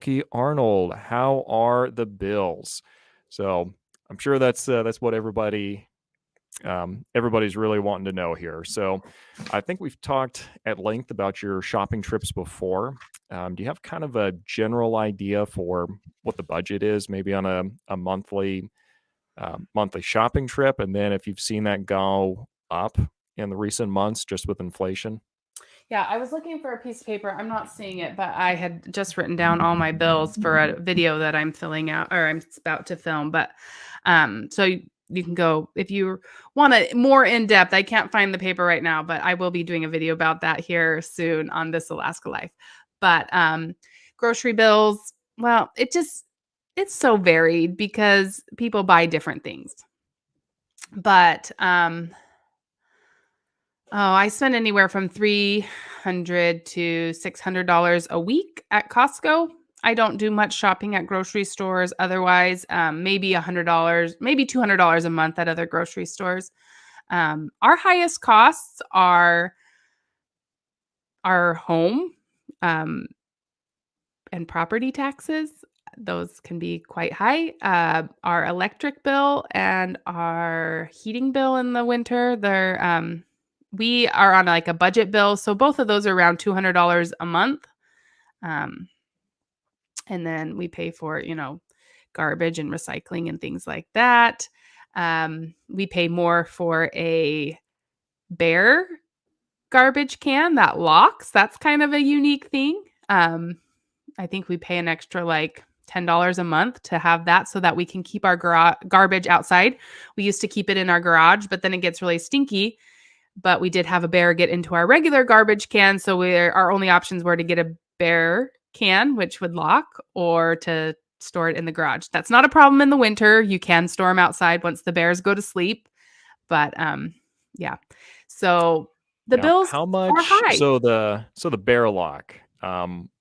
Pokey Arnold. How are the Bills? So I'm sure that's what everybody's really wanting to know here. So I think we've talked at length about your shopping trips before. Do you have kind of a general idea for what the budget is, maybe on a monthly shopping trip, and then if you've seen that go up in the recent months just with inflation? Yeah, I was looking for a piece of paper. I'm not seeing it, but I had just written down all my bills for a video that I'm filling out or I'm about to film. But so you can go if you want a more in depth. I can't find the paper right now, but I will be doing a video about that here soon on This Alaska Life. But grocery bills, well, it's so varied because people buy different things. But oh, I spend anywhere from $300 to $600 a week at Costco. I don't do much shopping at grocery stores. Otherwise, maybe $100, maybe $200 a month at other grocery stores. Our highest costs are our home um, and property taxes. Those can be quite high. Our electric bill and our heating bill in the winter, we are on like a budget bill. So both of those are around $200 a month. Um, and then we pay for, garbage and recycling and things like that. We pay more for a Bear garbage can that locks. That's kind of a unique thing. I think we pay an extra like $10 a month to have that so that we can keep our garbage outside. We used to keep it in our garage, but then it gets really stinky. But we did have a Bear get into our regular garbage can. So our only options were to get a Bear can, which would lock, or to store it in the garage. That's not a problem in the winter. You can store them outside once the bears go to sleep. But yeah. So the Yeah. bills How are much? high. So the bear lock.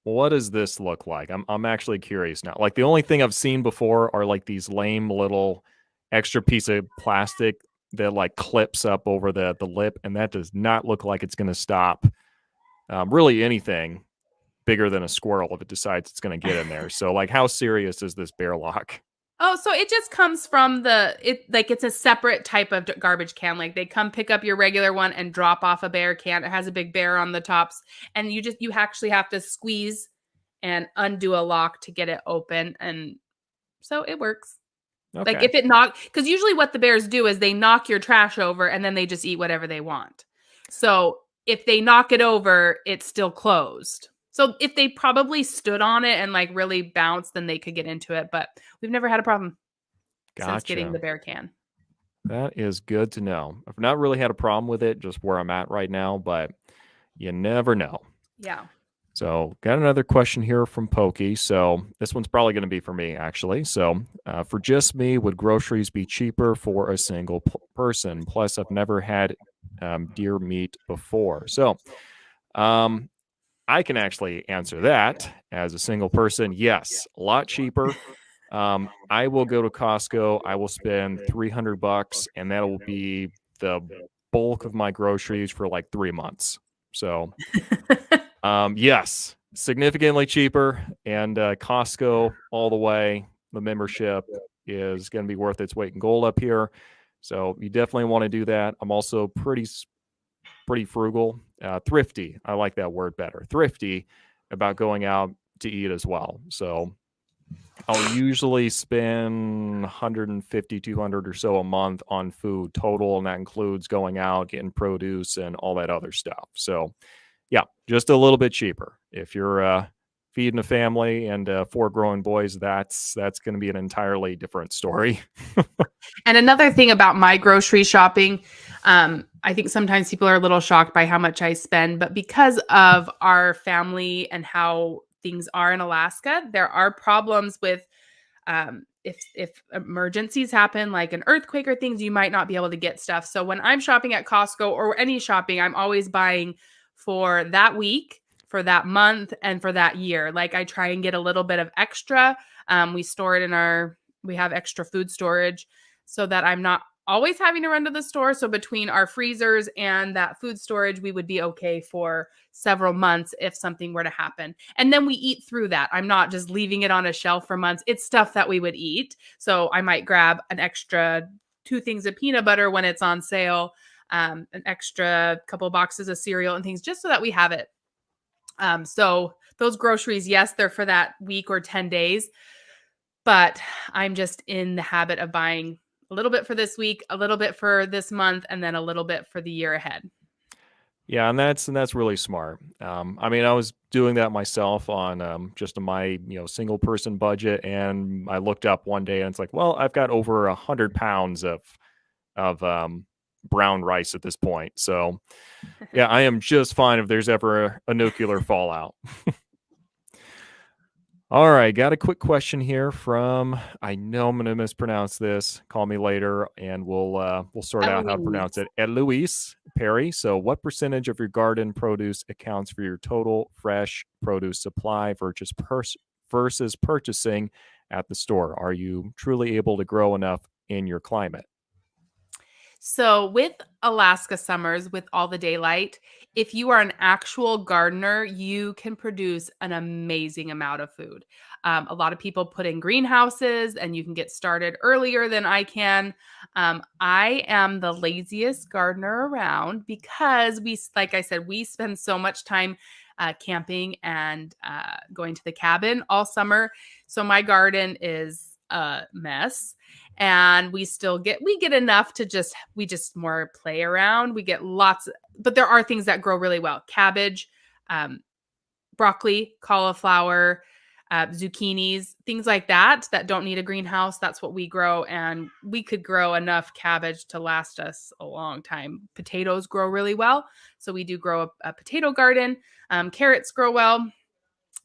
What does this look like? I'm actually curious now. Like the only thing I've seen before are like these lame little extra piece of plastic that like clips up over the lip, and that does not look like it's going to stop really anything bigger than a squirrel if it decides it's going to get in there. So like, how serious is this bear lock? Oh, so it just comes from it's a separate type of garbage can. Like they come pick up your regular one and drop off a Bear can. It has a big bear on the tops, and you actually have to squeeze and undo a lock to get it open, and so it works. Like Okay, if it knock, because usually what the bears do is they knock your trash over and then they just eat whatever they want. So if they knock it over, it's still closed. So if they probably stood on it and like really bounced, then they could get into it. But we've never had a problem since getting gotcha. the bear can. That is good to know. I've not really had a problem with it, just where I'm at right now, but you never know. Yeah. So, got another question here from Pokey. So, this one's probably going to be for me, actually. So, for just me, would groceries be cheaper for a single person? Plus, I've never had deer meat before. So, um, I can actually answer that as a single person. Yes, a lot cheaper. I will go to Costco. I will spend $300, and that will be the bulk of my groceries for like 3 months. So, yes, significantly cheaper, and Costco all the way. The membership is going to be worth its weight in gold up here. So you definitely want to do that. I'm also pretty frugal, thrifty. I like that word better. Thrifty about going out to eat as well. So I'll usually spend 150, 200 or so a month on food total, and that includes going out, getting produce, and all that other stuff. So yeah, just a little bit cheaper. If you're feeding a family and four growing boys, that's going to be an entirely different story. And another thing about my grocery shopping, I think sometimes people are a little shocked by how much I spend, but because of our family and how things are in Alaska, there are problems with if emergencies happen, like an earthquake or things, you might not be able to get stuff. So when I'm shopping at Costco or any shopping, I'm always buying for that week, for that month, and for that year. Like I try and get a little bit of extra. We store it we have extra food storage so that I'm not always having to run to the store. So between our freezers and that food storage, we would be okay for several months if something were to happen. And then we eat through that. I'm not just leaving it on a shelf for months. It's stuff that we would eat. So I might grab an extra 2 things of peanut butter when it's on sale, an extra couple of boxes of cereal and things just so that we have it. So those groceries, yes, they're for that week or 10 days, but I'm just in the habit of buying a little bit for this week, a little bit for this month, and then a little bit for the year ahead. Yeah, and that's really smart. I mean, I was doing that myself on just my single person budget, and I looked up one day, and it's like, well, I've got over 100 pounds of brown rice at this point. So yeah, I am just fine if there's ever a nuclear fallout. All right, got a quick question here from, I know I'm going to mispronounce this. Call me later, and we'll sort out how to pronounce Eloise. it. Luis Perry. So, what percentage of your garden produce accounts for your total fresh produce supply versus purchasing at the store? Are you truly able to grow enough in your climate? So, with Alaska summers, with all the daylight, if you are an actual gardener, you can produce an amazing amount of food. A lot of people put in greenhouses and you can get started earlier than I can. I am the laziest gardener around because like I said, we spend so much time camping and going to the cabin all summer. So, my garden is a mess and we get enough to just more play around. We get lots, but there are things that grow really well: cabbage, um, broccoli, cauliflower, zucchinis, things like that don't need a greenhouse. That's what we grow, and we could grow enough cabbage to last us a long time. Potatoes grow really well, so we do grow a potato garden. Carrots grow well,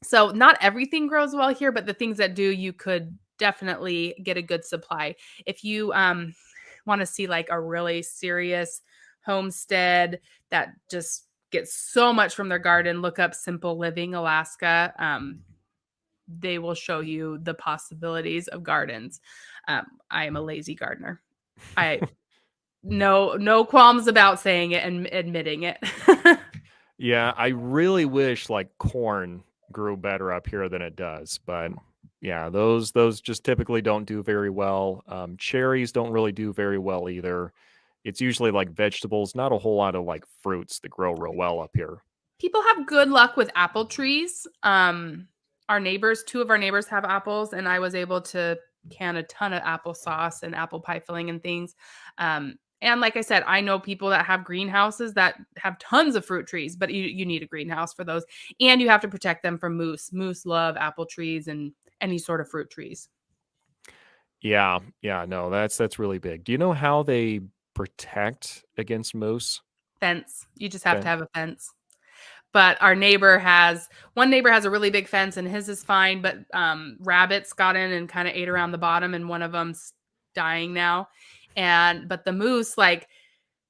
so not everything grows well here, but the things that do, you could definitely get a good supply. If you want to see like a really serious homestead that just gets so much from their garden, look up Simple Living Alaska. They will show you the possibilities of gardens. I am a lazy gardener. I no qualms about saying it and admitting it. Yeah, I really wish like corn grew better up here than it does, but yeah, those just typically don't do very well. Cherries don't really do very well either. It's usually like vegetables, not a whole lot of like fruits that grow real well up here. People have good luck with apple trees. Our neighbors, 2 of our neighbors have apples, and I was able to can a ton of applesauce and apple pie filling and things. And like I said, I know people that have greenhouses that have tons of fruit trees, but you need a greenhouse for those, and you have to protect them from moose. Moose love apple trees and any sort of fruit trees. Yeah, yeah, no, that's really big. Do you know how they protect against moose? Fence. You just have to Okay. have a fence. But our neighbor has one neighbor has a really big fence and his is fine, but rabbits got in and kind of ate around the bottom, and one of them's dying now. And but the moose, like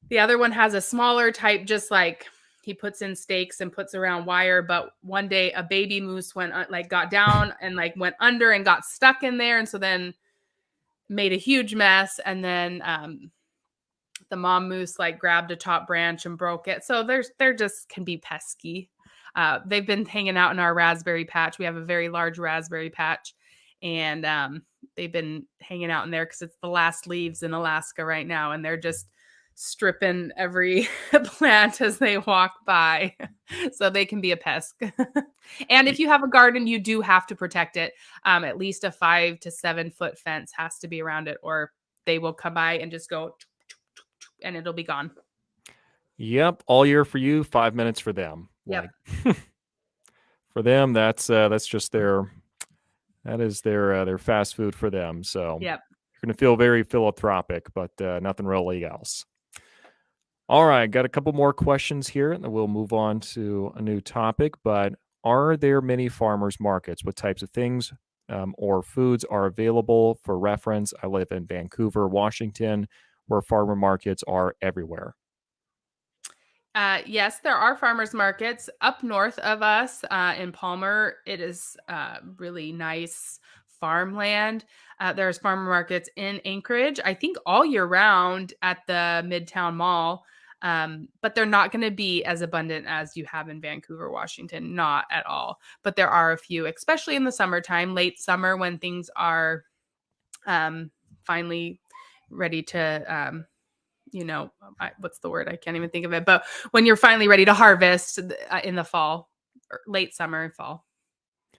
the other one, has a smaller type, just like he puts in stakes and puts around wire. But one day a baby moose went like got down and like went under and got stuck in there, and so then made a huge mess. And then the mom moose like grabbed a top branch and broke it. So they're just can be pesky. They've been hanging out in our raspberry patch. We have a very large raspberry patch, and they've been hanging out in there because it's the last leaves in Alaska right now, and they're just stripping every plant as they walk by. So they can be a pest. And if Y- you have a garden, you do have to protect it. At least a 5 to 7 foot fence has to be around it, or they will come by and just go and it'll be gone. Yep, all year for you, 5 minutes for them. Yep. Like for them, that's just their fast food for them. So Yep. you're gonna feel very philanthropic, but nothing really else. All right, got a couple more questions here, and then we'll move on to a new topic. But are there many farmers markets? What types of things or foods are available? For reference, I live in Vancouver, Washington, where farmer markets are everywhere. Yes, there are farmers markets up north of us in Palmer. It is really nice farmland. There's farmer markets in Anchorage, I think all year round at the Midtown Mall. But they're not going to be as abundant as you have in Vancouver, Washington, not at all. But there are a few, especially in the summertime, late summer, when things are finally ready to, what's the word? I can't even think of it. But when you're finally ready to harvest in the fall, or late summer and fall.